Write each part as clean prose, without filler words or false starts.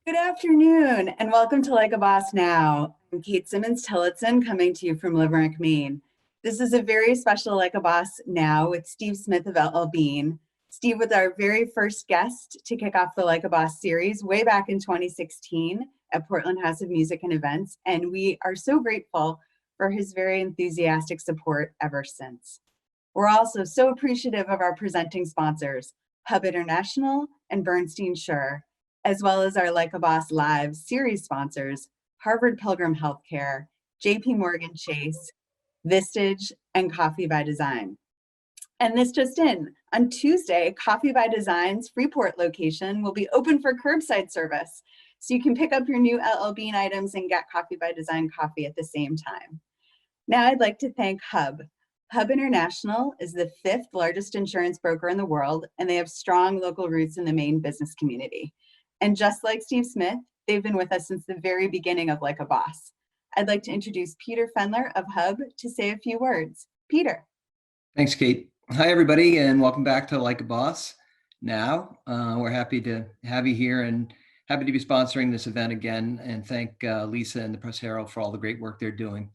Good afternoon, and welcome to Like a Boss Now. I'm Kate Simmons-Tillotson, coming to you from Limerick, Maine. This is a very special Like a Boss Now with Steve Smith of L.L.Bean. Steve was our very first guest to kick off the Like a Boss series way back in 2016 at Portland House of Music and Events, and we are so grateful for his very enthusiastic support ever since. We're also so appreciative of our presenting sponsors, Hub International and Bernstein Schur, as well as our Like a Boss Live series sponsors, Harvard Pilgrim Healthcare, JP Morgan Chase, Vistage, and Coffee by Design. And this just in, on Tuesday, Coffee by Design's Freeport location will be open for curbside service. So you can pick up your new L.L.Bean items and get Coffee by Design coffee at the same time. Now I'd like to thank Hub. Hub International is the 5th largest insurance broker in the world, and they have strong local roots in the Maine business community. And just like Steve Smith, they've been with us since the very beginning of Like a Boss. I'd like to introduce Peter Fendler of Hub to say a few words. Peter. Thanks, Kate. Hi, everybody, and welcome back to Like a Boss Now. We're happy to have you here and happy to be sponsoring this event again, and thank Lisa and the Press Herald for all the great work they're doing.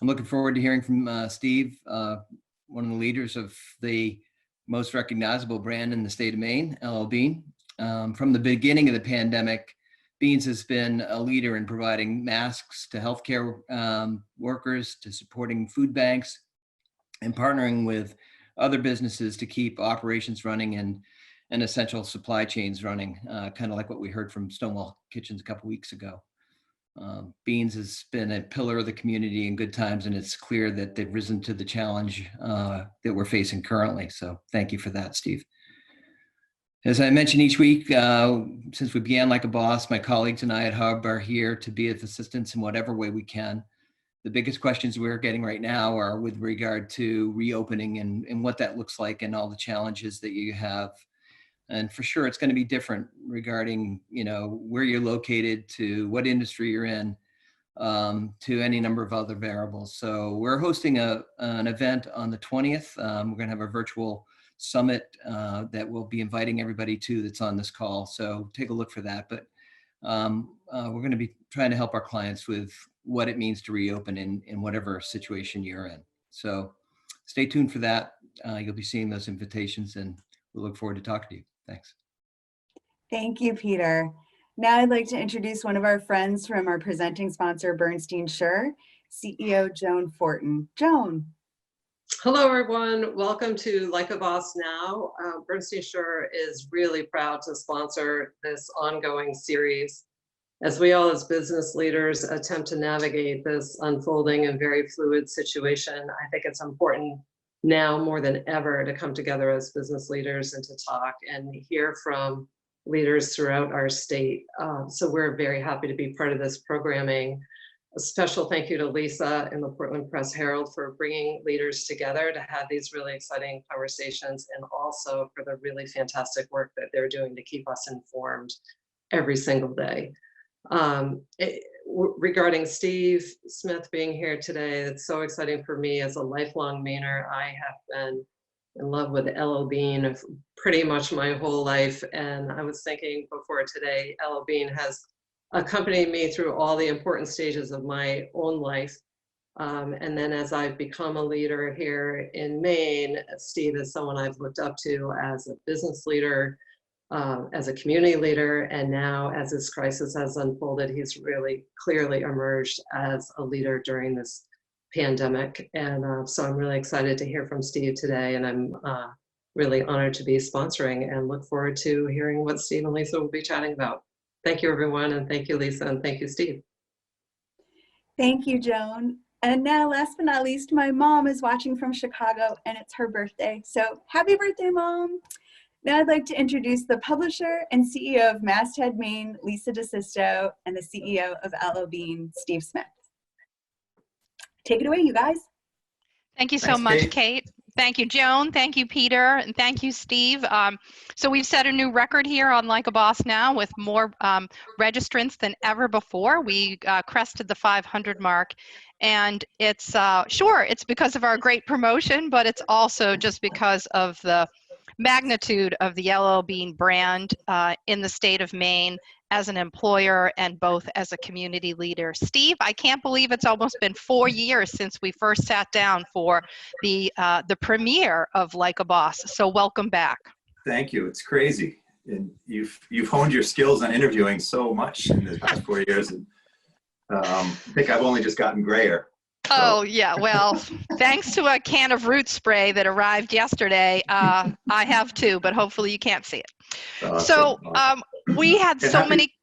I'm looking forward to hearing from Steve, one of the leaders of the most recognizable brand in the state of Maine, L.L.Bean. From the beginning of the pandemic, Beans has been a leader in providing masks to healthcare workers, to supporting food banks, and partnering with other businesses to keep operations running and essential supply chains running, kind of like what we heard from Stonewall Kitchens a couple weeks ago. Beans has been a pillar of the community in good times, and it's clear that they've risen to the challenge that we're facing currently. So thank you for that, Steve. As I mention each week, since we began Like a Boss, my colleagues and I at Hub are here to be of assistance in whatever way we can. The biggest questions we're getting right now are with regard to reopening and what that looks like and all the challenges that you have. And for sure, it's going to be different regarding, where you're located, to what industry you're in, to any number of other variables. So we're hosting an event on the 20th. We're going to have a virtual summit that we'll be inviting everybody to that's on this call. So take a look for that. But we're going to be trying to help our clients with what it means to reopen in whatever situation you're in. So stay tuned for that. You'll be seeing those invitations, and we look forward to talking to you. Thanks. Thank you, Peter. Now I'd like to introduce one of our friends from our presenting sponsor, Bernstein Schur, CEO Joan Fortin. Joan. Hello, everyone. Welcome to Like a Boss Now. Bernstein Schur is really proud to sponsor this ongoing series as we all as business leaders attempt to navigate this unfolding and very fluid situation. I think it's important now more than ever to come together as business leaders and to talk and hear from leaders throughout our state. So we're very happy to be part of this programming. A special thank you to Lisa and the Portland Press Herald for bringing leaders together to have these really exciting conversations, and also for the really fantastic work that they're doing to keep us informed every single day. Regarding Steve Smith being here today, it's so exciting for me as a lifelong Mainer. I have been in love with L.L.Bean pretty much my whole life, and I was thinking before today, L.L.Bean has accompanied me through all the important stages of my own life. And then as I've become a leader here in Maine, Steve is someone I've looked up to as a business leader, as a community leader, and now as this crisis has unfolded, he's really clearly emerged as a leader during this pandemic. And so I'm really excited to hear from Steve today, and I'm really honored to be sponsoring and look forward to hearing what Steve and Lisa will be chatting about. Thank you, everyone, and thank you, Lisa, and thank you, Steve. Thank you, Joan. And now, last but not least, my mom is watching from Chicago, and it's her birthday. So happy birthday, Mom. Now I'd like to introduce the publisher and CEO of Masthead Maine, Lisa DeSisto, and the CEO of L.L.Bean, Steve Smith. Take it away, you guys. Thank you so much, Kate. Thank you, Joan. Thank you, Peter. And thank you, Steve. So we've set a new record here on Like a Boss Now with more registrants than ever before. We crested the 500 mark. And it's, sure, it's because of our great promotion, but it's also just because of the magnitude of the L.L.Bean brand in the state of Maine as an employer and both as a community leader. Steve, I can't believe it's almost been 4 years since we first sat down for the premiere of Like a Boss. So welcome back. Thank you. It's crazy. And you've honed your skills on interviewing so much in the past 4 years. And I think I've only just gotten grayer. So. Oh, yeah. Well, thanks to a can of root spray that arrived yesterday, I have too, but hopefully you can't see it. So we had so many.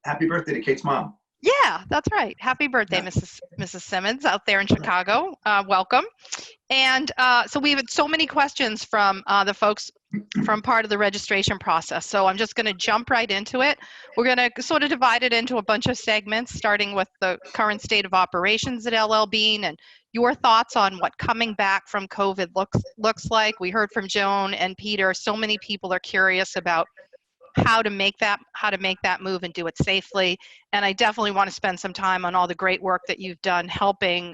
Happy birthday to Kate's mom. Yeah, that's right. Happy birthday, Mrs. Simmons out there in Chicago. Welcome. And so we had so many questions from the folks from part of the registration process. So I'm just going to jump right into it. We're going to sort of divide it into a bunch of segments, starting with the current state of operations at L.L.Bean and your thoughts on what coming back from COVID looks like. We heard from Joan and Peter. So many people are curious about how to make that move and do it safely. And I definitely want to spend some time on all the great work that you've done helping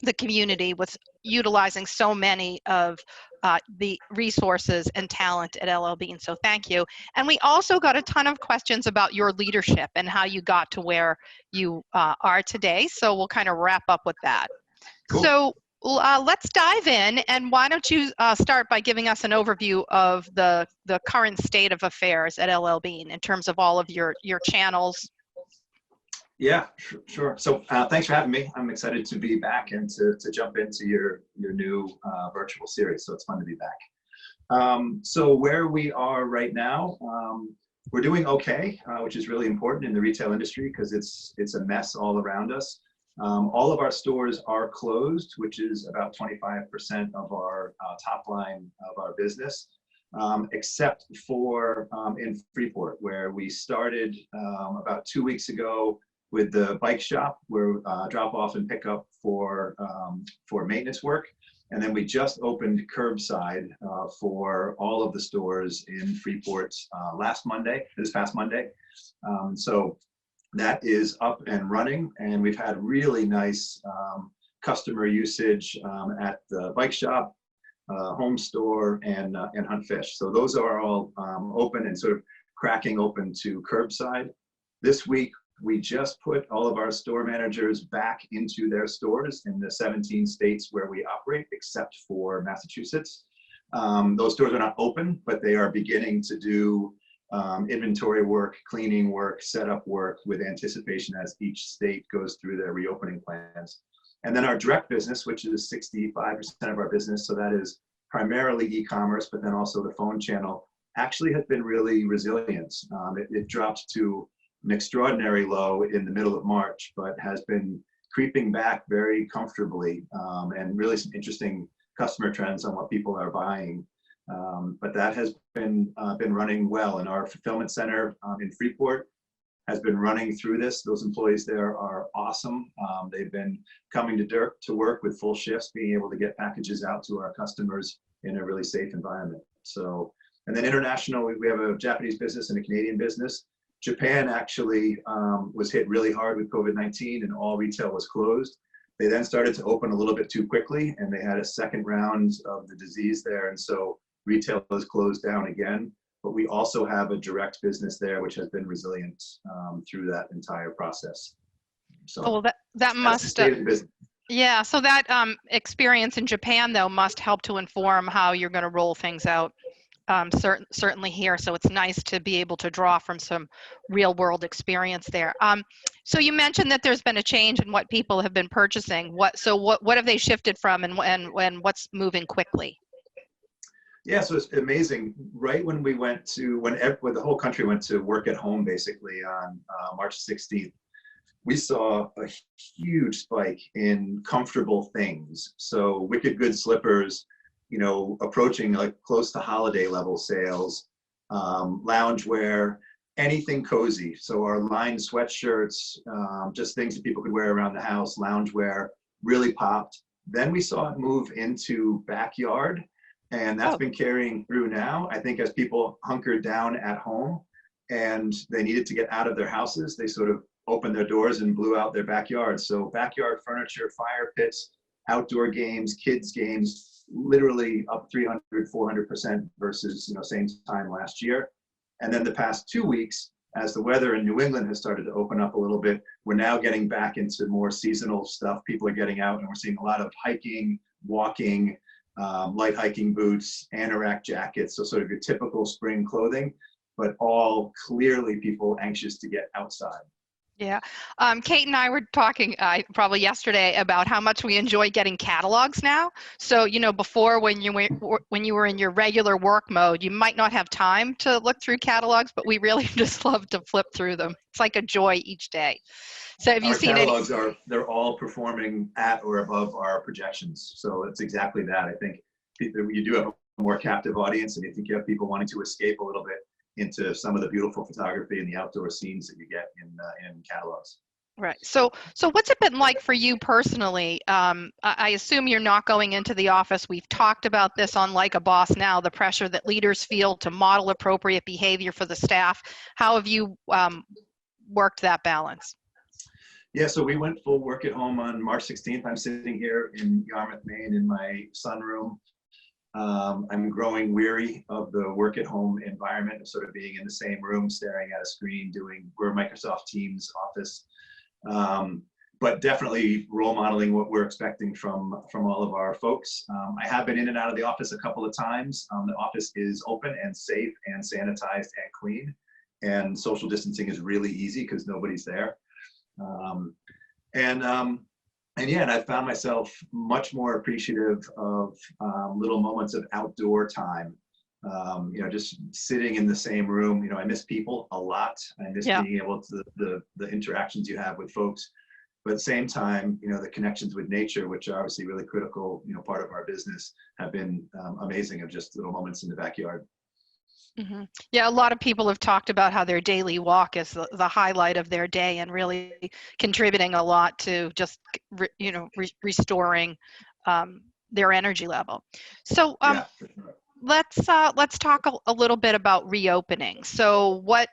the community with utilizing so many of the resources and talent at L.L.Bean. So thank you. And we also got a ton of questions about your leadership and how you got to where you are today. So we'll kind of wrap up with that. Cool. So let's dive in, and why don't you start by giving us an overview of the current state of affairs at L.L.Bean in terms of all of your channels. Yeah, sure. So thanks for having me. I'm excited to be back and to jump into your new virtual series. So it's fun to be back. So where we are right now, we're doing okay, which is really important in the retail industry because it's a mess all around us. All of our stores are closed, which is about 25% of our top line of our business, except for in Freeport, where we started about 2 weeks ago with the bike shop, where drop off and pick up for maintenance work. And then we just opened curbside for all of the stores in Freeport this past Monday. So that is up and running, and we've had really nice customer usage at the bike shop, home store, and Hunt Fish. So those are all open and sort of cracking open to curbside. This week, we just put all of our store managers back into their stores in the 17 states where we operate, except for Massachusetts. Those stores are not open, but they are beginning to do inventory work, cleaning work, setup work with anticipation as each state goes through their reopening plans. And then our direct business, which is 65% of our business, so that is primarily e-commerce, but then also the phone channel, actually has been really resilient. It dropped to an extraordinary low in the middle of March, but has been creeping back very comfortably, and really some interesting customer trends on what people are buying. But that has been running well, and our fulfillment center in Freeport has been running through this. Those employees there are awesome. They've been coming to work with full shifts, being able to get packages out to our customers in a really safe environment. So, and then international, we have a Japanese business and a Canadian business. Japan actually was hit really hard with COVID-19 and all retail was closed. They then started to open a little bit too quickly, and they had a second round of the disease there. And so retail was closed down again, but we also have a direct business there, which has been resilient through that entire process. So well, that must, yeah, so that experience in Japan, though, must help to inform how you're going to roll things out. Certainly here, so it's nice to be able to draw from some real world experience there. So you mentioned that there's been a change in what people have been purchasing. What have they shifted from, and what's moving quickly? Yeah, so it's amazing. Right when we went to, when the whole country went to work at home, basically on March 16th, we saw a huge spike in comfortable things. So wicked good slippers, you know, approaching like close to holiday level sales, loungewear, anything cozy. So our lined sweatshirts, just things that people could wear around the house, loungewear really popped. Then we saw it move into backyard, and that's been carrying through now. I think as people hunkered down at home and they needed to get out of their houses, they sort of opened their doors and blew out their backyards. So backyard furniture, fire pits, outdoor games, kids games, literally up 300, 400% versus, you know, same time last year. And then the past 2 weeks, as the weather in New England has started to open up a little bit, we're now getting back into more seasonal stuff. People are getting out and we're seeing a lot of hiking, walking, light hiking boots, anorak jackets, so sort of your typical spring clothing, but all clearly people anxious to get outside. Yeah. Kate and I were talking probably yesterday about how much we enjoy getting catalogs now. So, you know, before when you were in your regular work mode, you might not have time to look through catalogs, but we really just love to flip through them. It's like a joy each day. So have you seen any? Our catalogs they're all performing at or above our projections. So it's exactly that. I think you do have a more captive audience, and I think you have people wanting to escape a little bit into some of the beautiful photography and the outdoor scenes that you get in catalogs. Right. So what's it been like for you personally? I assume you're not going into the office. We've talked about this on Like a Boss Now, the pressure that leaders feel to model appropriate behavior for the staff. How have you worked that balance? Yeah, so we went full work at home on March 16th. I'm sitting here in Yarmouth, Maine in my sunroom. I'm growing weary of the work at home environment of sort of being in the same room, staring at a screen, we're Microsoft Teams office. But definitely role modeling what we're expecting from all of our folks. I have been in and out of the office a couple of times. The office is open and safe and sanitized and clean, and social distancing is really easy because nobody's there. And I found myself much more appreciative of little moments of outdoor time. Just sitting in the same room. I miss people a lot. I miss being able to the interactions you have with folks. But at the same time, the connections with nature, which are obviously really critical, part of our business, have been amazing, of just little moments in the backyard. Mm-hmm. Yeah, a lot of people have talked about how their daily walk is the highlight of their day and really contributing a lot to just, restoring their energy level. So Yeah, for sure. let's talk a little bit about reopening. So what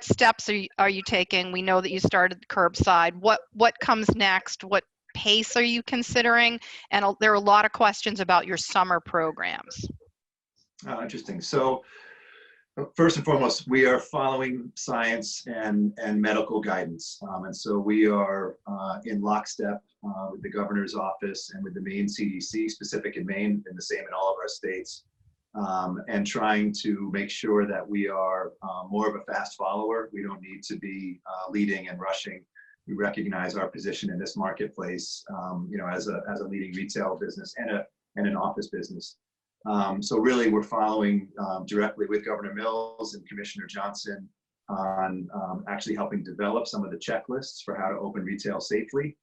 steps are you taking? We know that you started curbside. What comes next? What pace are you considering? And there are a lot of questions about your summer programs. Oh, interesting. So first and foremost, we are following science and medical guidance. And so we are in lockstep with the governor's office and with the Maine CDC, specific in Maine, and the same in all of our states, and trying to make sure that we are more of a fast follower. We don't need to be leading and rushing. We recognize our position in this marketplace, as a leading retail business and an office business. So really, we're following directly with Governor Mills and Commissioner Johnson on actually helping develop some of the checklists for how to open retail safely,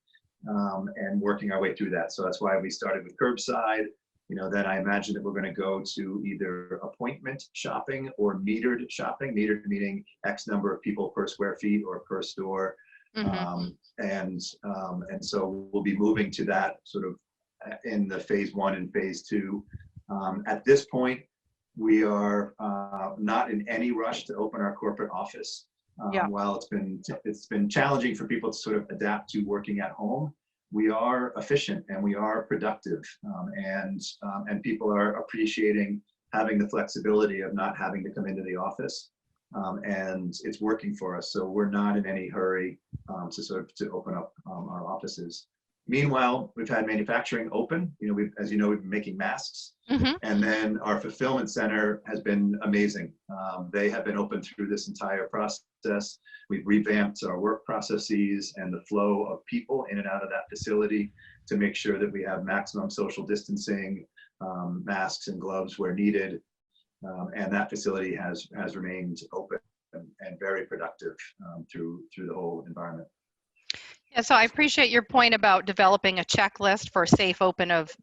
and working our way through that. So that's why we started with curbside. Then I imagine that we're going to go to either appointment shopping or metered shopping. Metered meaning X number of people per square feet or per store. Mm-hmm. And so we'll be moving to that sort of in the phase 1 and phase 2. At this point, we are not in any rush to open our corporate office. While it's been challenging for people to sort of adapt to working at home, we are efficient and we are productive, and people are appreciating having the flexibility of not having to come into the office, and it's working for us. So we're not in any hurry to open up our offices. Meanwhile, we've had manufacturing open. We've been making masks. Mm-hmm. And then our fulfillment center has been amazing. They have been open through this entire process. We've revamped our work processes and the flow of people in and out of that facility to make sure that we have maximum social distancing, masks and gloves where needed. And that facility has remained open and very productive through the whole environment. Yeah, so I appreciate your point about developing a checklist for safe open of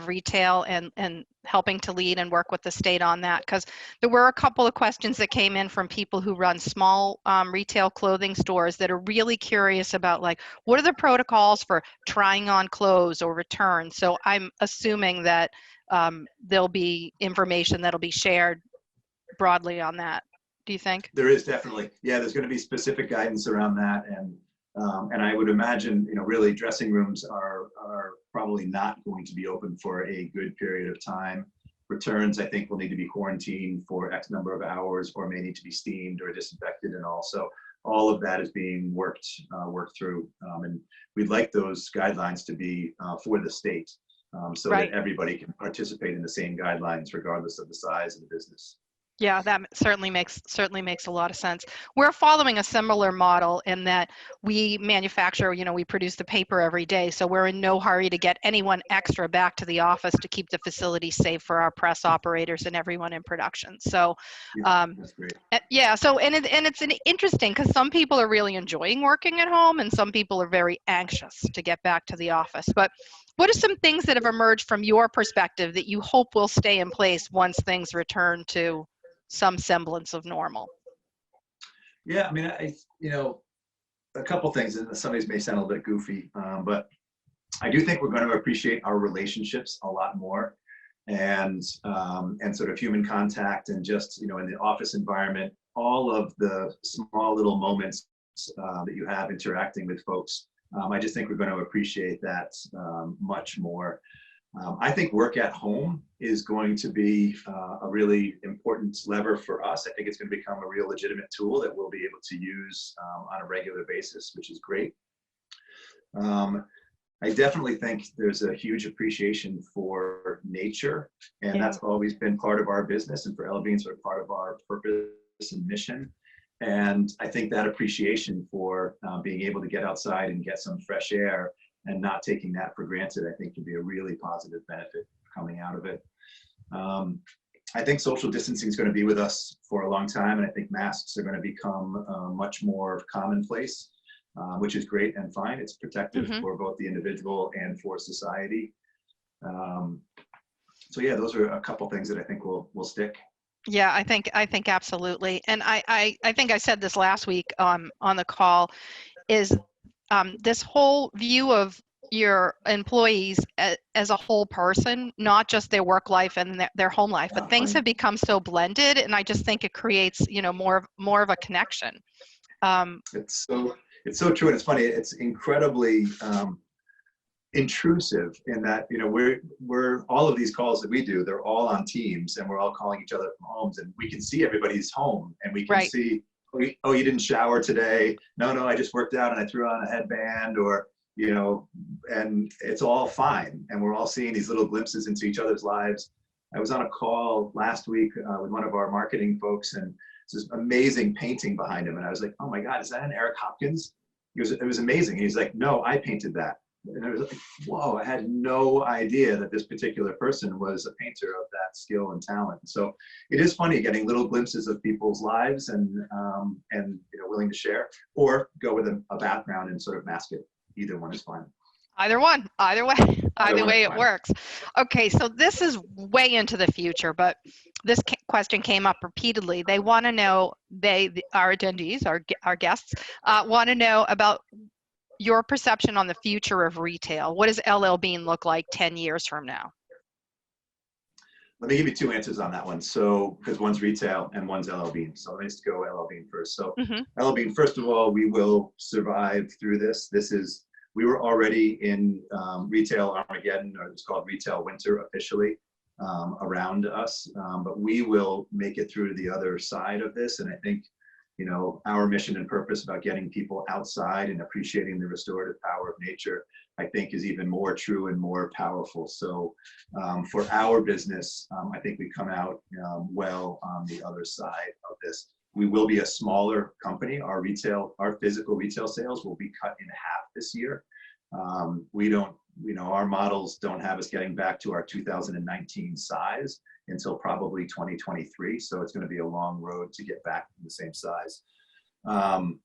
retail and helping to lead and work with the state on that, because there were a couple of questions that came in from people who run small retail clothing stores that are really curious about, like, what are the protocols for trying on clothes or return? So I'm assuming that there'll be information that'll be shared broadly on that. Do you think? There is definitely. Yeah, there's going to be specific guidance around that. And I would imagine, really dressing rooms are probably not going to be open for a good period of time. returns, I think, will need to be quarantined for X number of hours, or may need to be steamed or disinfected, and also all of that is being worked through. And we'd like those guidelines to be for the state, so Right. that everybody can participate in the same guidelines regardless of the size of the business. Yeah, that certainly makes a lot of sense. We're following a similar model in that we manufacture, we produce the paper every day, so we're in no hurry to get anyone extra back to the office to keep the facility safe for our press operators and everyone in production. So, That's great. yeah. So, it's interesting because some people are really enjoying working at home, and some people are very anxious to get back to the office. But what are some things that have emerged from your perspective that you hope will stay in place once things return to some semblance of normal? Yeah, I mean, a couple things, and some of these may sound a little bit goofy, but I do think we're going to appreciate our relationships a lot more, and sort of human contact, and just, in the office environment, all of the small little moments that you have interacting with folks. I just think we're going to appreciate that much more. I think work at home is going to be a really important lever for us. I think it's going to become a real legitimate tool that we'll be able to use on a regular basis, which is great. I definitely think there's a huge appreciation for nature, and that's always been part of our business, and for L.L.Bean, sort of part of our purpose and mission. And I think that appreciation for being able to get outside and get some fresh air and not taking that for granted, I think, can be a really positive benefit coming out of it. I think social distancing is going to be with us for a long time, and I think masks are going to become much more commonplace, which is great and fine. It's protective for both the individual and for society. So yeah, those are a couple things that I think will stick. Yeah, I think absolutely. And I think I said this last week on the call, is this whole view of your employees as a whole person, not just their work life and their home life, but things have become so blended, and I just think it creates, more of a connection. It's so true, and it's funny. It's incredibly intrusive in that, we're all of these calls that we do, they're all on Teams, and we're all calling each other from homes, and we can see everybody's home, and we can see, oh, you didn't shower today? No, I just worked out and I threw on a headband, or, and it's all fine. And we're all seeing these little glimpses into each other's lives. I was on a call last week with one of our marketing folks, and this amazing painting behind him. And I was like, oh my God, is that an Eric Hopkins? It was amazing. And he's like, no, I painted that. And I was like, whoa, I had no idea that this particular person was a painter of that skill and talent. So it is funny getting little glimpses of people's lives, and willing to share, or go with a background and sort of mask it. Either one is fine. Either way it works. Okay, so this is way into the future, but this question came up repeatedly. They want to know, our attendees, our guests, want to know about your perception on the future of retail. What does L.L.Bean look like 10 years from now? Let me give you two answers on that one. So, because one's retail and one's L.L.Bean. So let's go L.L.Bean first. So L.L.Bean, first of all, we will survive through this. We were already in retail Armageddon, or it's called retail winter officially, around us. But we will make it through to the other side of this. And I think, our mission and purpose about getting people outside and appreciating the restorative power of nature, I think, is even more true and more powerful. So for our business, I think we come out well on the other side of this. We will be a smaller company. Our physical retail sales will be cut in half this year. Our models don't have us getting back to our 2019 size until probably 2023. So it's going to be a long road to get back to the same size. I'm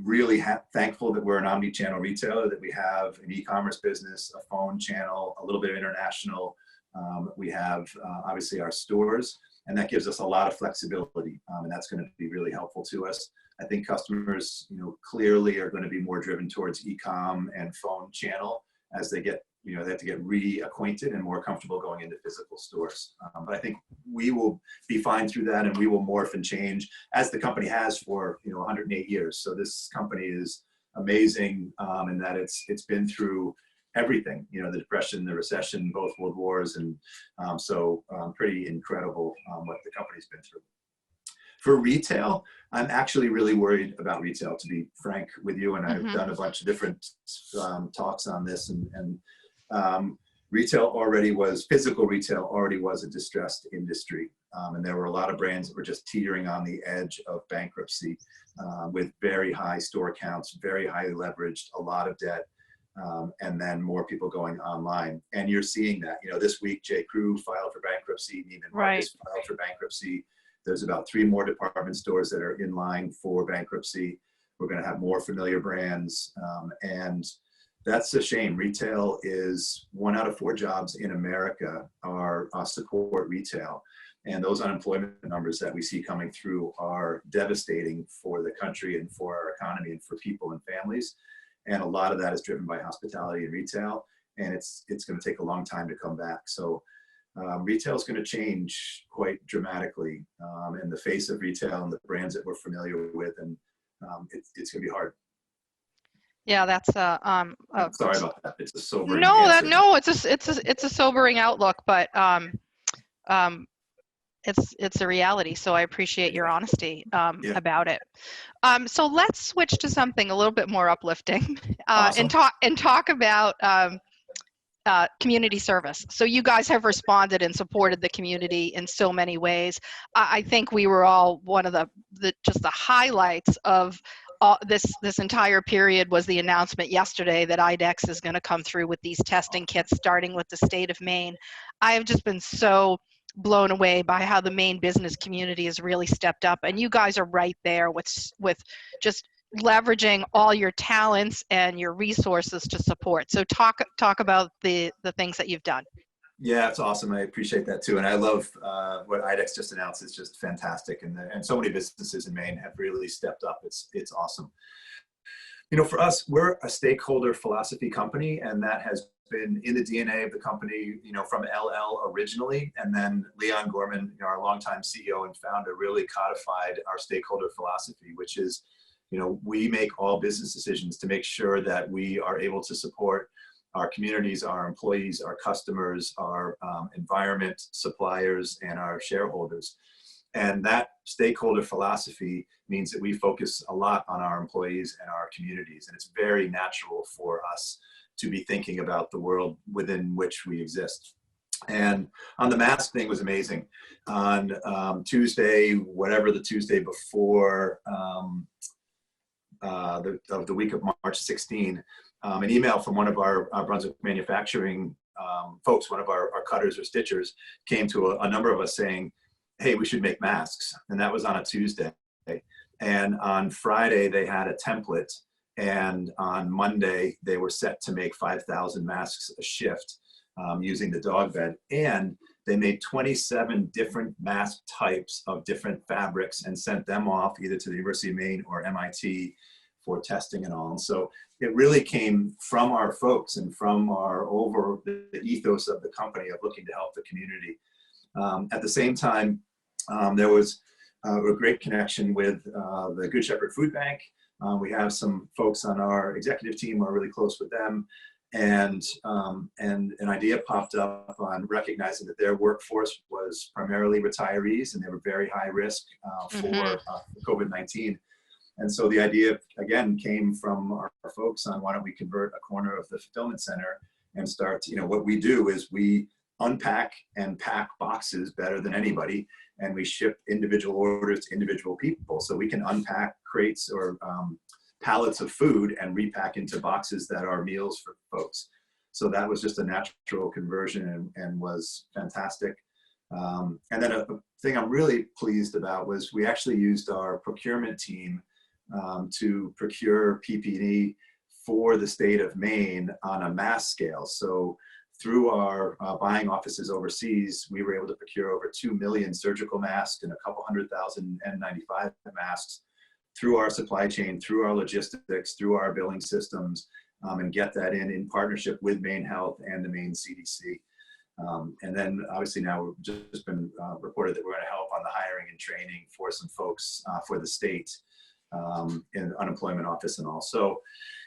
really thankful that we're an omni-channel retailer, that we have an e-commerce business, a phone channel, a little bit of international. We have obviously our stores, and that gives us a lot of flexibility, and that's going to be really helpful to us. I think customers, clearly are going to be more driven towards e-com and phone channel as they get, they have to get reacquainted and more comfortable going into physical stores. But I think we will be fine through that, and we will morph and change as the company has for 108 years. So this company is amazing in that it's been through everything, you know, the Depression, the recession, both world wars. And pretty incredible what the company's been through. For retail, I'm actually really worried about retail, to be frank with you. And I've done a bunch of different talks on this. And physical retail already was a distressed industry. And there were a lot of brands that were just teetering on the edge of bankruptcy with very high store counts, very highly leveraged, a lot of debt, and then more people going online. And you're seeing that. You know, this week, J. Crew filed for bankruptcy, Neiman Marcus filed for bankruptcy. There's about 3 more department stores that are in line for bankruptcy. We're going to have more familiar brands. And that's a shame. Retail is 1 out of 4 jobs in America are support retail. And those unemployment numbers that we see coming through are devastating for the country and for our economy and for people and families. And a lot of that is driven by hospitality and retail. And it's going to take a long time to come back. So retail is going to change quite dramatically in the face of retail and the brands that we're familiar with. And it's going to be hard. Yeah, that's I'm sorry about that. It's a sobering answer. No, it's a sobering outlook, but it's a reality. So I appreciate your honesty about it. So let's switch to something a little bit more uplifting awesome. and talk about community service. So you guys have responded and supported the community in so many ways. I think we were all one of the highlights of this entire period was the announcement yesterday that IDEX is going to come through with these testing kits, starting with the state of Maine. I have just been so blown away by how the Maine business community has really stepped up, and you guys are right there with just leveraging all your talents and your resources to support. So talk about the things that you've done. Yeah, it's awesome. I appreciate that too. And I love what IDEX just announced. It's just fantastic. And so many businesses in Maine have really stepped up. It's awesome. You know, for us, we're a stakeholder philosophy company, and that has been in the DNA of the company, you know, from LL originally. And then Leon Gorman, you know, our longtime CEO and founder, really codified our stakeholder philosophy, which is, you know, we make all business decisions to make sure that we are able to support our communities, our employees, our customers, our environment, suppliers, and our shareholders. And that stakeholder philosophy means that we focus a lot on our employees and our communities. And it's very natural for us to be thinking about the world within which we exist. And on the mask thing was amazing. On Tuesday, whatever the Tuesday before the week of March 16, an email from one of our Brunswick manufacturing folks, one of our cutters or stitchers, came to a number of us saying, hey, we should make masks. And that was on a Tuesday. And on Friday, they had a template. And on Monday, they were set to make 5,000 masks a shift using the dog bed. And they made 27 different mask types of different fabrics and sent them off either to the University of Maine or MIT for testing and all. And so it really came from our folks and from the ethos of the company of looking to help the community. At the same time, there was a great connection with the Good Shepherd Food Bank. We have some folks on our executive team who are really close with them. And an idea popped up on recognizing that their workforce was primarily retirees and they were very high risk for COVID-19. And so the idea, again, came from our folks on why don't we convert a corner of the fulfillment center and start, you know, what we do is we unpack and pack boxes better than anybody, and we ship individual orders to individual people. So we can unpack crates or pallets of food and repack into boxes that are meals for folks. So that was just a natural conversion and was fantastic. And then a thing I'm really pleased about was we actually used our procurement team to procure PPE for the state of Maine on a mass scale. So through our buying offices overseas, we were able to procure over 2 million surgical masks and a couple 100,000 N95 masks through our supply chain, through our logistics, through our billing systems, and get that in partnership with Maine Health and the Maine CDC. And then obviously now we've just been reported that we're going to help on the hiring and training for some folks for the state in the unemployment office and all. So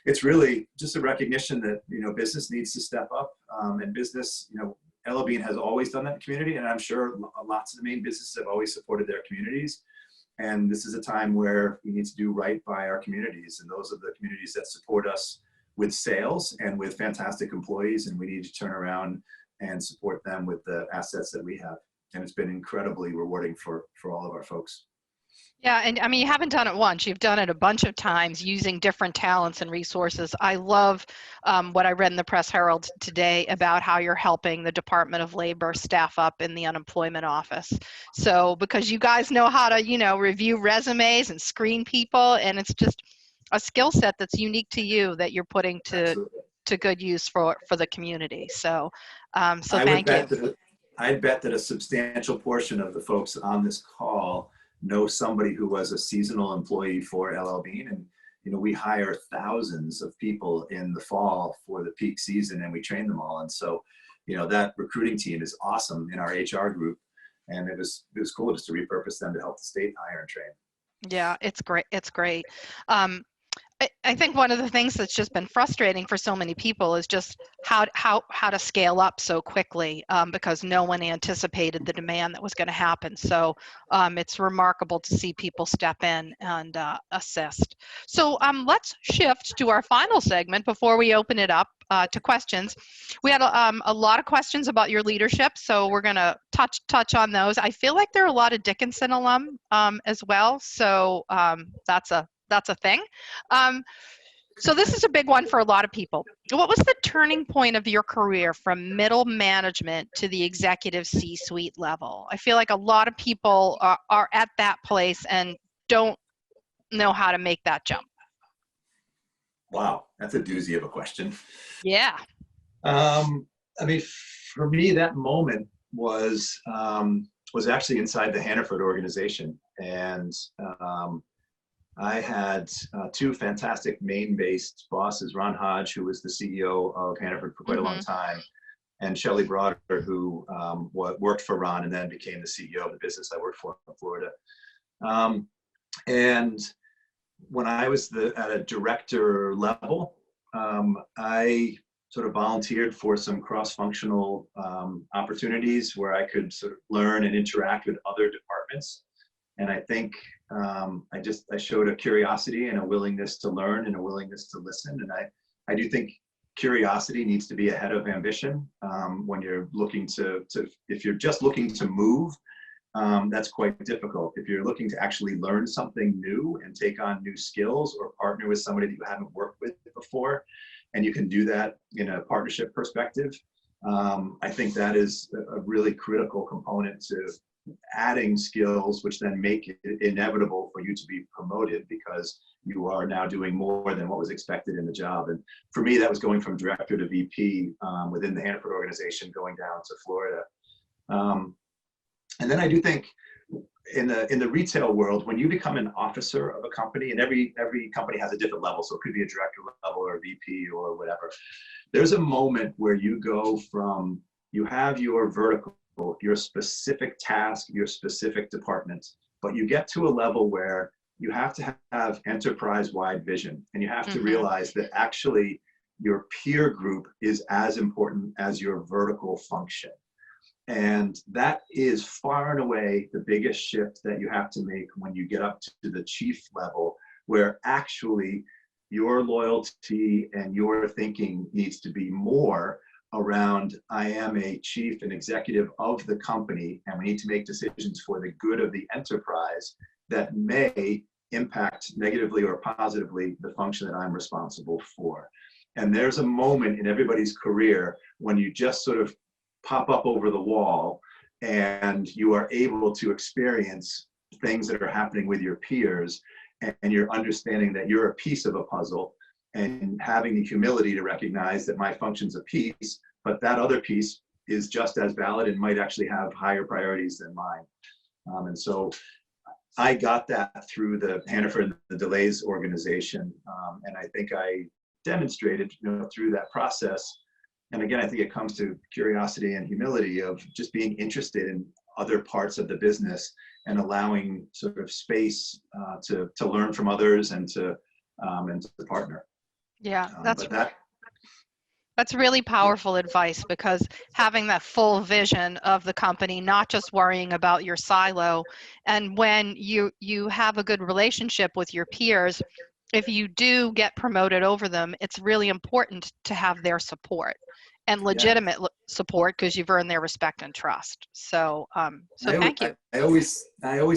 it's really just a recognition that, business needs to step up, and business, L.L.Bean has always done that in the community, and I'm sure lots of the Maine businesses have always supported their communities. And this is a time where we need to do right by our communities, and those are the communities that support us with sales and with fantastic employees, and we need to turn around and support them with the assets that we have. And it's been incredibly rewarding for all of our folks. Yeah, and I mean, you haven't done it once. You've done it a bunch of times using different talents and resources. I love what I read in the Press Herald today about how you're helping the Department of Labor staff up in the unemployment office. So because you guys know how to, review resumes and screen people, and it's just a skill set that's unique to you that you're putting to good use for the community. So, thank you. I'd bet that a substantial portion of the folks on this call know somebody who was a seasonal employee for L.L.Bean, and we hire thousands of people in the fall for the peak season, and we train them all. And so, that recruiting team is awesome in our HR group, and it was cool just to repurpose them to help the state hire and train. Yeah, it's great. It's great. I think one of the things that's just been frustrating for so many people is just how to scale up so quickly, because no one anticipated the demand that was going to happen. So it's remarkable to see people step in and assist. So let's shift to our final segment before we open it up to questions. We had a lot of questions about your leadership, so we're going to touch on those. I feel like there are a lot of Dickinson alum as well, so that's a thing. So this is a big one for a lot of people. What was the turning point of your career from middle management to the executive C-suite level? I feel like a lot of people are at that place and don't know how to make that jump. Wow, that's a doozy of a question. Yeah. I mean, for me, that moment was actually inside the Hannaford organization, and I had two fantastic Maine-based bosses, Ron Hodge, who was the CEO of Hannaford for quite a long time, and Shelley Broader, who worked for Ron and then became the CEO of the business I worked for in Florida. And when I was at a director level, I sort of volunteered for some cross-functional opportunities where I could sort of learn and interact with other departments. And I think I showed a curiosity and a willingness to learn and a willingness to listen. And I do think curiosity needs to be ahead of ambition when you're looking if you're just looking to move, that's quite difficult. If you're looking to actually learn something new and take on new skills or partner with somebody that you haven't worked with before, and you can do that in a partnership perspective, I think that is a really critical component to adding skills, which then make it inevitable for you to be promoted because you are now doing more than what was expected in the job. And for me, that was going from director to VP within the Hannaford organization, going down to Florida. And then I do think in the retail world, when you become an officer of a company, and every company has a different level, so it could be a director level or a VP or whatever, there's a moment where you go from, you have your vertical, your specific task, your specific department, but you get to a level where you have to have enterprise-wide vision, and you have to realize that actually your peer group is as important as your vertical function. And that is far and away the biggest shift that you have to make when you get up to the chief level, where actually your loyalty and your thinking needs to be more around, I am a chief and executive of the company, and we need to make decisions for the good of the enterprise that may impact negatively or positively the function that I'm responsible for. And there's a moment in everybody's career when you just sort of pop up over the wall and you are able to experience things that are happening with your peers, and you're understanding that you're a piece of a puzzle, and having the humility to recognize that my function's a piece, but that other piece is just as valid and might actually have higher priorities than mine. And so I got that through the Hannaford, the Delays organization. And I think I demonstrated, through that process. And again, I think it comes to curiosity and humility of just being interested in other parts of the business and allowing sort of space to learn from others and to partner. Yeah, But that's really powerful advice, because having that full vision of the company, not just worrying about your silo. And when you have a good relationship with your peers, if you do get promoted over them, it's really important to have their support and legitimate support, because you've earned their respect and trust. So, thank you. I always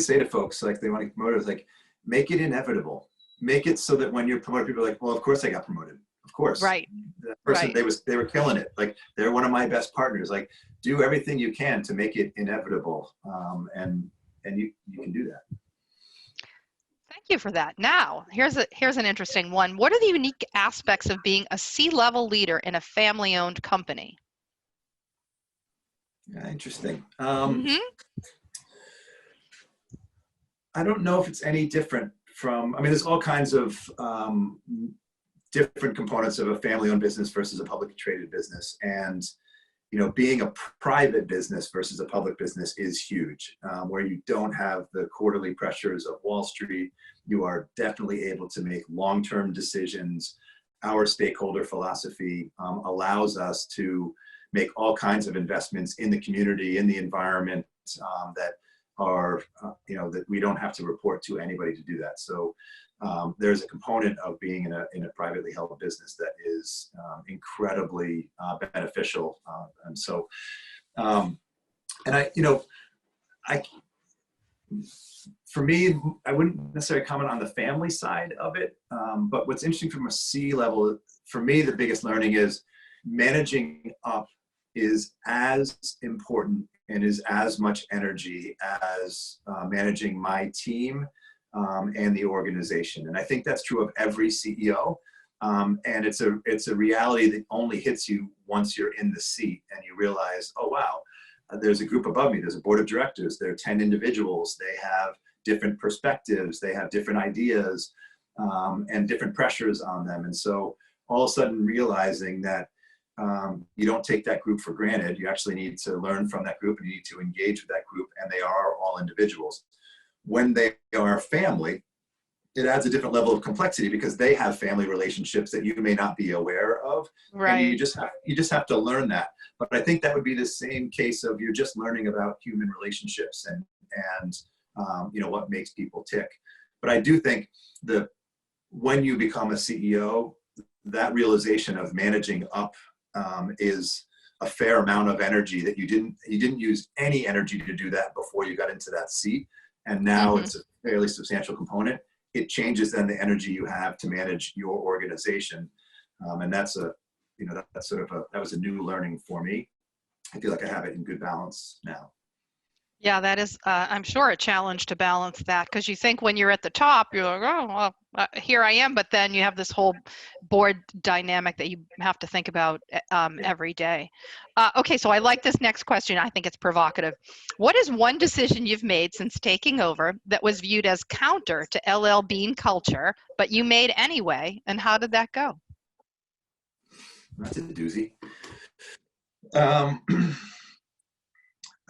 say to folks, like, they want to get promoted, like, make it inevitable. Make it so that when you're promoted, people are like, well, of course I got promoted. Of course. Right. That person, Right. they were killing it. Like, they're one of my best partners. Like, do everything you can to make it inevitable. And you can do that. Thank you for that. Now, here's an interesting one. What are the unique aspects of being a C-level leader in a family-owned company? Yeah, interesting. Mm-hmm. I don't know if it's any different from, I mean, there's all kinds of different components of a family-owned business versus a publicly traded business. And, you know, being a private business versus a public business is huge, where you don't have the quarterly pressures of Wall Street. You are definitely able to make long-term decisions. Our stakeholder philosophy allows us to make all kinds of investments in the community, in the environment, that are, you know, that we don't have to report to anybody to do that. So there's a component of being in a privately held business that is incredibly beneficial. And so, and for me, I wouldn't necessarily comment on the family side of it. But what's interesting from a C level, for me, the biggest learning is managing up is as important and is as much energy as managing my team and the organization. And I think that's true of every CEO. And it's a reality that only hits you once you're in the seat and you realize, oh, wow, there's a group above me. There's a board of directors. There are 10 individuals. They have different perspectives. They have different ideas and different pressures on them. And so all of a sudden realizing that you don't take that group for granted. You actually need to learn from that group and you need to engage with that group, and they are all individuals. When they are family, it adds a different level of complexity because they have family relationships that you may not be aware of. Right. And you just have to learn that. But I think that would be the same case of you're just learning about human relationships and you know, what makes people tick. But I do think that when you become a CEO, that realization of managing up is a fair amount of energy that you didn't use any energy to do that before you got into that seat. And now it's a fairly substantial component. It changes then the energy you have to manage your organization. And that's that was a new learning for me. I feel like I have it in good balance now. Yeah, that is, I'm sure, a challenge to balance that, because you think when you're at the top, you're like, oh, well, here I am. But then you have this whole board dynamic that you have to think about every day. Okay, so I like this next question. I think it's provocative. What is one decision you've made since taking over that was viewed as counter to L.L.Bean culture, but you made anyway, and how did that go? That's a doozy.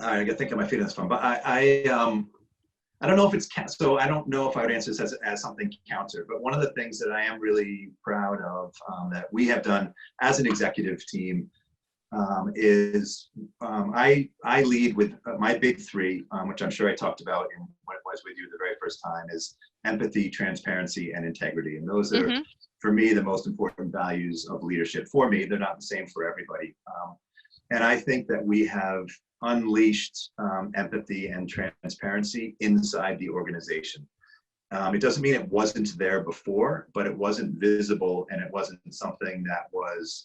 I gotta think on my feet on this one, but I don't know if it's so. I don't know if I would answer this as something counter. But one of the things that I am really proud of that we have done as an executive team is I lead with my big three, which I'm sure I talked about in when it was with you the very first time, is empathy, transparency, and integrity. And those are, for me, the most important values of leadership. For me, they're not the same for everybody. And I think that we have unleashed empathy and transparency inside the organization. It doesn't mean it wasn't there before, but it wasn't visible and it wasn't something that was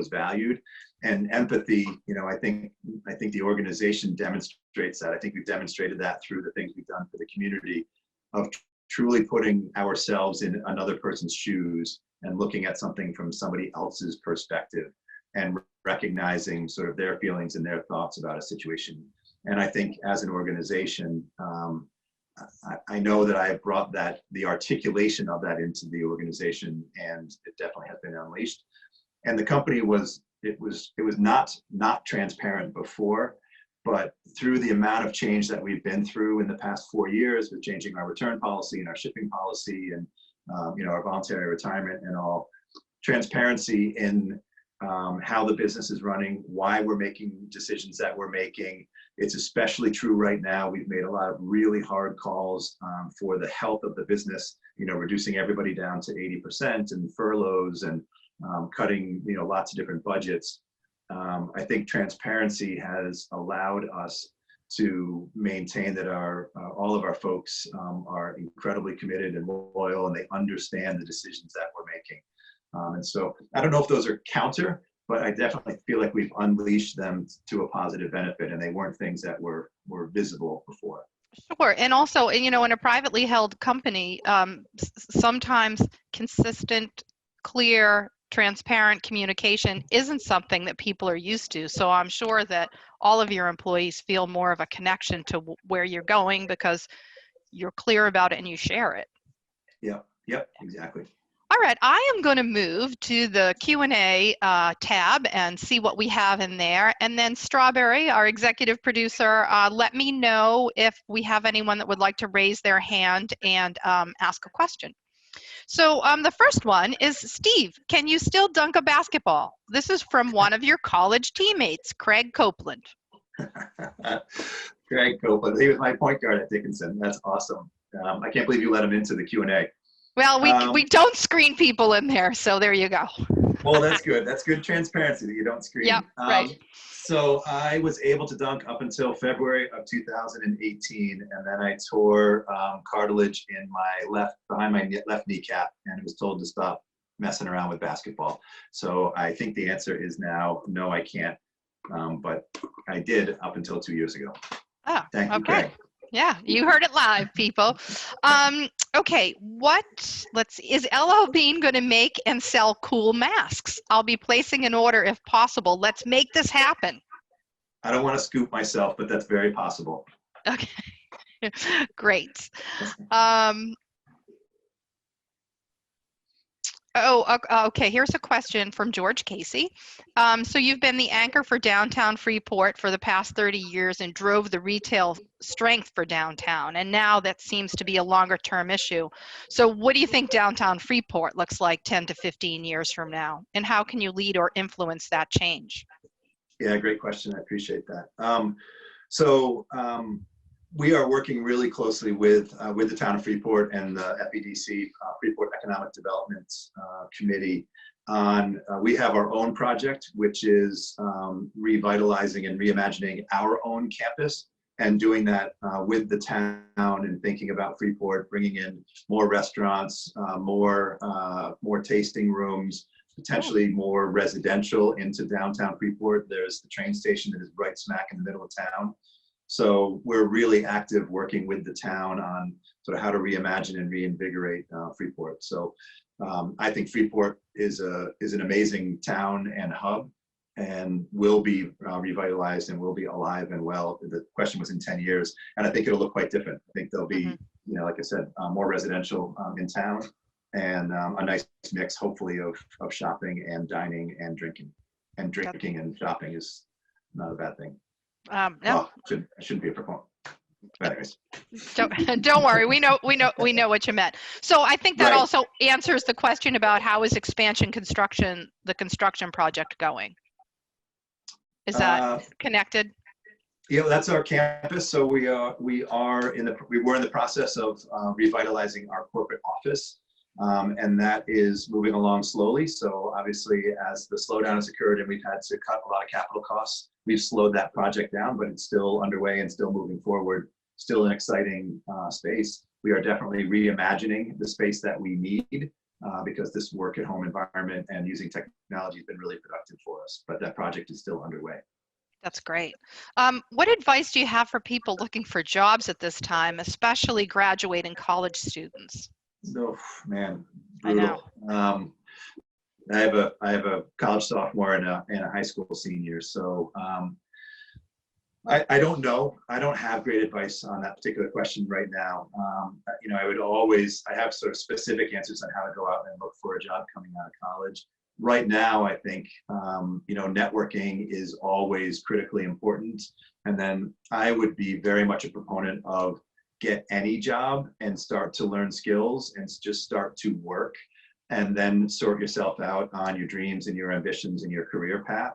valued. And empathy, you know, I think the organization demonstrates that. I think we've demonstrated that through the things we've done for the community of truly putting ourselves in another person's shoes and looking at something from somebody else's perspective and recognizing sort of their feelings and their thoughts about a situation. And I think as an organization, I know that I have brought the articulation of that into the organization, and it definitely has been unleashed. And the company was not transparent before, But through the amount of change that we've been through in the past 4 years with changing our return policy and our shipping policy and our voluntary retirement and all, transparency in how the business is running, why we're making decisions that we're making. It's especially true right now. We've made a lot of really hard calls for the health of the business, reducing everybody down to 80% and furloughs and cutting, lots of different budgets. I think transparency has allowed us to maintain that all of our folks are incredibly committed and loyal, and they understand the decisions that we're making. And so I don't know if those are counter, but I definitely feel like we've unleashed them to a positive benefit, and they weren't things that were visible before. Sure. And also, in a privately held company, sometimes consistent, clear, transparent communication isn't something that people are used to. So I'm sure that all of your employees feel more of a connection to where you're going because you're clear about it and you share it. Yep, exactly. All right, I am going to move to the Q&A tab and see what we have in there. And then Strawberry, our executive producer, let me know if we have anyone that would like to raise their hand and ask a question. So the first one is, Steve, can you still dunk a basketball? This is from one of your college teammates, Craig Copeland. Craig Copeland, he was my point guard at Dickinson. That's awesome. I can't believe you let him into the Q&A. Well, we don't screen people in there, so there you go. Well, that's good. That's good transparency that you don't screen. Yep, right. So I was able to dunk up until February of 2018, and then I tore cartilage in behind my left kneecap, and was told to stop messing around with basketball. So I think the answer is now no, I can't. But I did up until 2 years ago. Oh, Thank you, okay. Craig. Yeah, you heard it live, people. Okay, is L.L.Bean going to make and sell cool masks? I'll be placing an order if possible. Let's make this happen. I don't want to scoop myself, but that's very possible. Okay, great. Okay, here's a question from George Casey. So you've been the anchor for downtown Freeport for the past 30 years and drove the retail strength for downtown, and now that seems to be a longer term issue. So what do you think downtown Freeport looks like 10 to 15 years from now, and how can you lead or influence that change? Yeah, great question. I appreciate that. We are working really closely with the town of Freeport and the FEDC, Freeport Economic Development Committee. We have our own project, which is revitalizing and reimagining our own campus, and doing that with the town and thinking about Freeport, bringing in more restaurants, more tasting rooms, potentially more residential into downtown Freeport. There's the train station that is right smack in the middle of town. So we're really active working with the town on sort of how to reimagine and reinvigorate Freeport. So I think Freeport is an amazing town and hub, and will be revitalized and will be alive and well. The question was in 10 years, and I think it'll look quite different. I think there'll be, like I said, more residential in town, and a nice mix, hopefully, of shopping and dining and drinking. And drinking and shopping is not a bad thing. No. Oh, I shouldn't be a proponent. But anyways. Don't worry. We know what you meant. So I think that Right. also answers the question about how is the construction project going? Is that connected? Yeah, that's our campus. So we were in the process of revitalizing our corporate office, and that is moving along slowly. So obviously, as the slowdown has occurred and we've had to cut a lot of capital costs, we've slowed that project down, but it's still underway and still moving forward. Still an exciting space. We are definitely reimagining the space that we need because this work at home environment and using technology has been really productive for us. But that project is still underway. That's great. What advice do you have for people looking for jobs at this time, especially graduating college students? Oh man, brutal. I know. I have a college sophomore and a high school senior. So I don't know. I don't have great advice on that particular question right now. I have sort of specific answers on how to go out and look for a job coming out of college. right now, I think, networking is always critically important. And then I would be very much a proponent of get any job and start to learn skills and just start to work, and then sort yourself out on your dreams and your ambitions and your career path.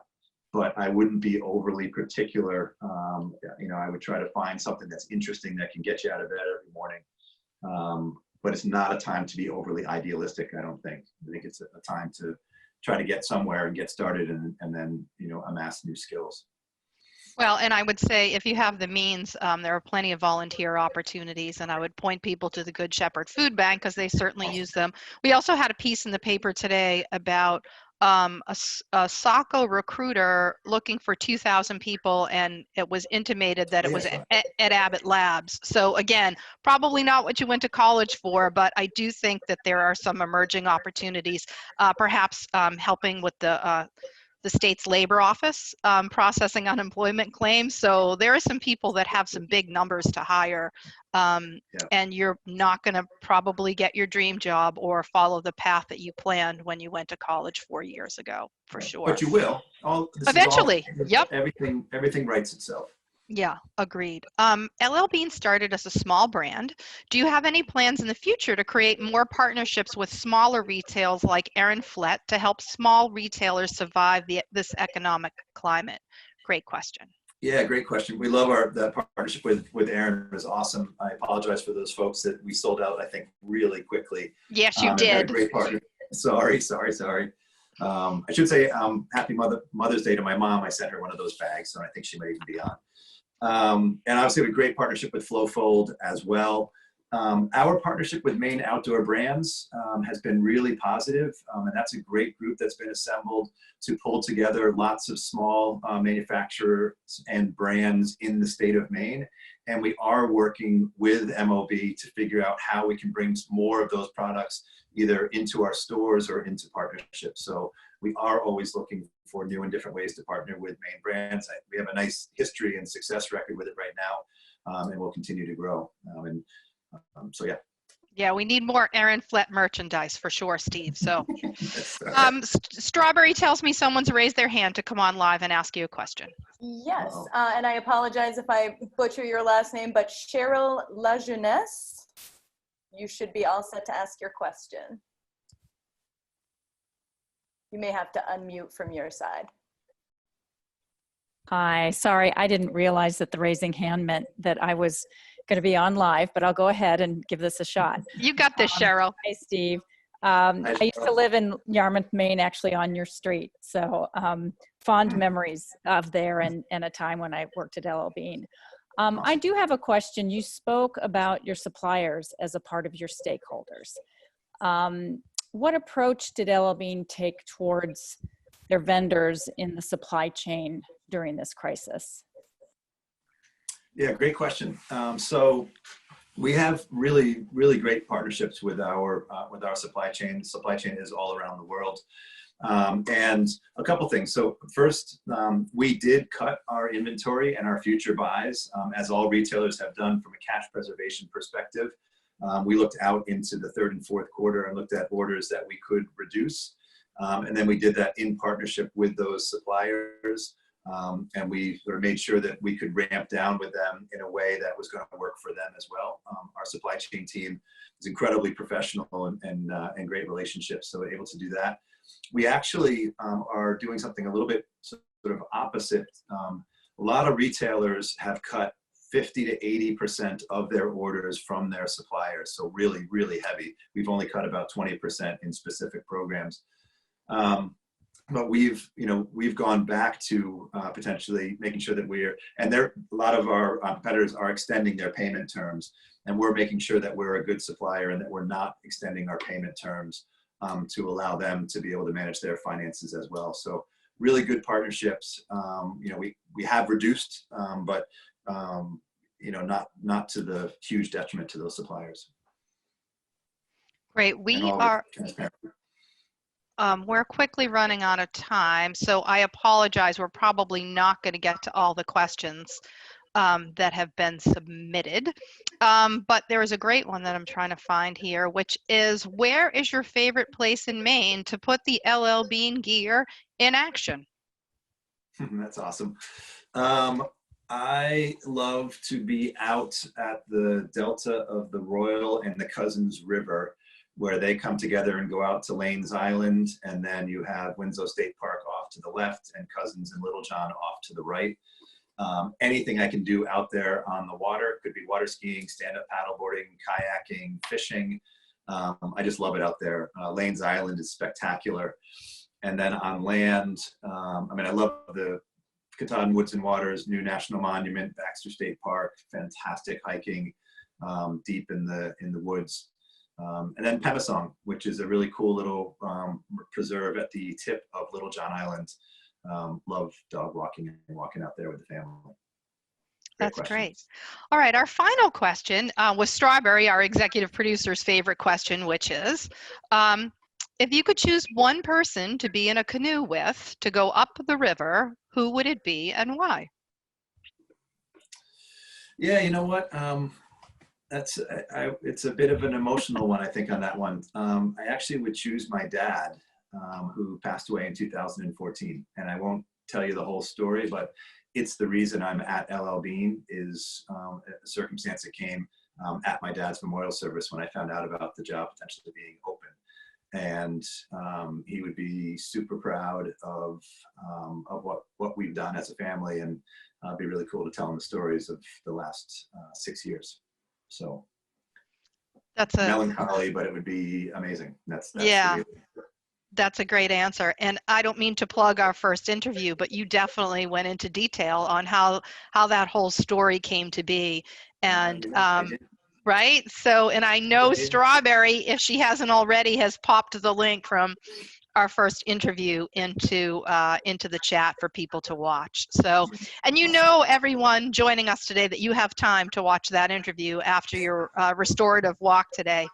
But I wouldn't be overly particular. I would try to find something that's interesting that can get you out of bed every morning. But it's not a time to be overly idealistic, I don't think. I think it's a time to try to get somewhere and get started, and then, amass new skills. Well, and I would say if you have the means, there are plenty of volunteer opportunities, and I would point people to the Good Shepherd Food Bank because they certainly use them. We also had a piece in the paper today about a C.E.O recruiter looking for 2,000 people, and it was intimated that it was at Abbott Labs. So again, probably not what you went to college for, but I do think that there are some emerging opportunities, perhaps helping with the state's labor office processing unemployment claims. So there are some people that have some big numbers to hire, and you're not going to probably get your dream job or follow the path that you planned when you went to college 4 years ago, for sure. But you will. Eventually. Yep. Everything writes itself. Yeah, agreed. L.L.Bean started as a small brand. Do you have any plans in the future to create more partnerships with smaller retailers like Flett to help small retailers survive this economic climate? Great question. Yeah, great question. We love that partnership with Aaron. It was awesome. I apologize for those folks that we sold out, I think, really quickly. Yes, you did. Great partner. Sorry. I should say happy Mother's Day to my mom. I sent her one of those bags, so I think she might even be on. And obviously we have a great partnership with Flowfold as well. Our partnership with Maine Outdoor Brands has been really positive, and that's a great group that's been assembled to pull together lots of small manufacturers and brands in the state of Maine. And we are working with MOB to figure out how we can bring more of those products either into our stores or into partnerships. So we are always looking for new and different ways to partner with Maine brands. We have a nice history and success record with it right now, and we'll continue to grow. So yeah. Yeah, we need more Flett merchandise for sure, Steve. So Strawberry tells me someone's raised their hand to come on live and ask you a question. Yes, and I apologize if I butcher your last name, but Cheryl Lajeunesse, you should be all set to ask your question. You may have to unmute from your side. Hi, sorry, I didn't realize that the raising hand meant that I was going to be on live, but I'll go ahead and give this a shot. You got this, Cheryl. Hi, Steve. I used to live in Yarmouth, Maine, actually on your street. So fond memories of there and a time when I worked at L.L.Bean. I do have a question. You spoke about your suppliers as a part of your stakeholders. What approach did L.L.Bean take towards their vendors in the supply chain during this crisis? Yeah, great question. So we have really, really great partnerships with our supply chain. The supply chain is all around the world. And a couple things. So first, we did cut our inventory and our future buys, as all retailers have done from a cash preservation perspective. We looked out into the third and fourth quarter and looked at orders that we could reduce. And then we did that in partnership with those suppliers. And we sort of made sure that we could ramp down with them in a way that was going to work for them as well. Our supply chain team is incredibly professional and great relationships, so we're able to do that. We actually are doing something a little bit sort of opposite. A lot of retailers have cut 50 to 80% of their orders from their suppliers, so really, really heavy. We've only cut about 20% in specific programs. But we've gone back to potentially making sure that a lot of our competitors are extending their payment terms, and we're making sure that we're a good supplier and that we're not extending our payment terms to allow them to be able to manage their finances as well. So really good partnerships. We have reduced, but not to the huge detriment to those suppliers. Great. We're quickly running out of time, so I apologize. We're probably not going to get to all the questions. that have been submitted. But there is a great one that I'm trying to find here, which is, where is your favorite place in Maine to put the L.L.Bean gear in action? That's awesome. I love to be out at the delta of the Royal and the Cousins River, where they come together and go out to Lanes Island, and then you have Winslow State Park off to the left and Cousins and Littlejohn off to the right. Anything I can do out there on the water, could be water skiing, stand-up paddleboarding, kayaking, fishing. I just love it out there. Lanes Island is spectacular. And then on land, I mean, I love the Katahdin Woods and Waters, new national monument, Baxter State Park, fantastic hiking deep in the woods. And then Penisong, which is a really cool little preserve at the tip of Littlejohn Island. Love dog walking and walking out there with the family. That's great. All right, our final question was Strawberry, our executive producer's favorite question, which is, if you could choose one person to be in a canoe with to go up the river, who would it be and why? Yeah, you know what? It's a bit of an emotional one, I think, on that one. I actually would choose my dad, who passed away in 2014. And I won't tell you the whole story, but it's the reason I'm at L.L.Bean is a circumstance that came at my dad's memorial service when I found out about the job potentially being open. And he would be super proud of what we've done as a family, and it'd be really cool to tell him the stories of the last 6 years. So that's melancholy, but it would be amazing. That's yeah. That's a great answer. And I don't mean to plug our first interview, but you definitely went into detail on how that whole story came to be. And right? So, and I know Strawberry, if she hasn't already, has popped the link from our first interview into the chat for people to watch. So, and you know, everyone joining us today, that you have time to watch that interview after your restorative walk today.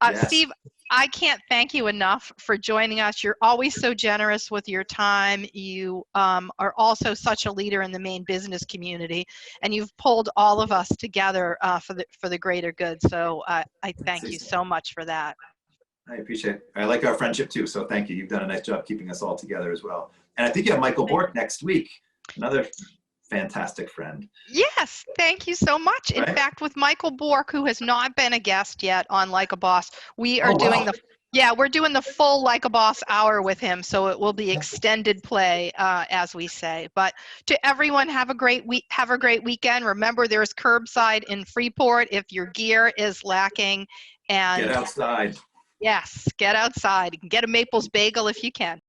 Yes. Steve, I can't thank you enough for joining us. You're always so generous with your time. You are also such a leader in the Maine business community, and you've pulled all of us together for the greater good. So I thank you so much for that. I appreciate it. I like our friendship too, so thank you. You've done a nice job keeping us all together as well. And I think you have Michael Bork next week, another fantastic friend. Yes, thank you so much. In fact, with Michael Bork, who has not been a guest yet on Like a Boss, we are doing we're doing the full Like a Boss hour with him, so it will be extended play, as we say. But to everyone, have a great week. Have a great weekend. Remember, there's curbside in Freeport if your gear is lacking. And get outside. Yes, get outside. You can get a Maples bagel if you can.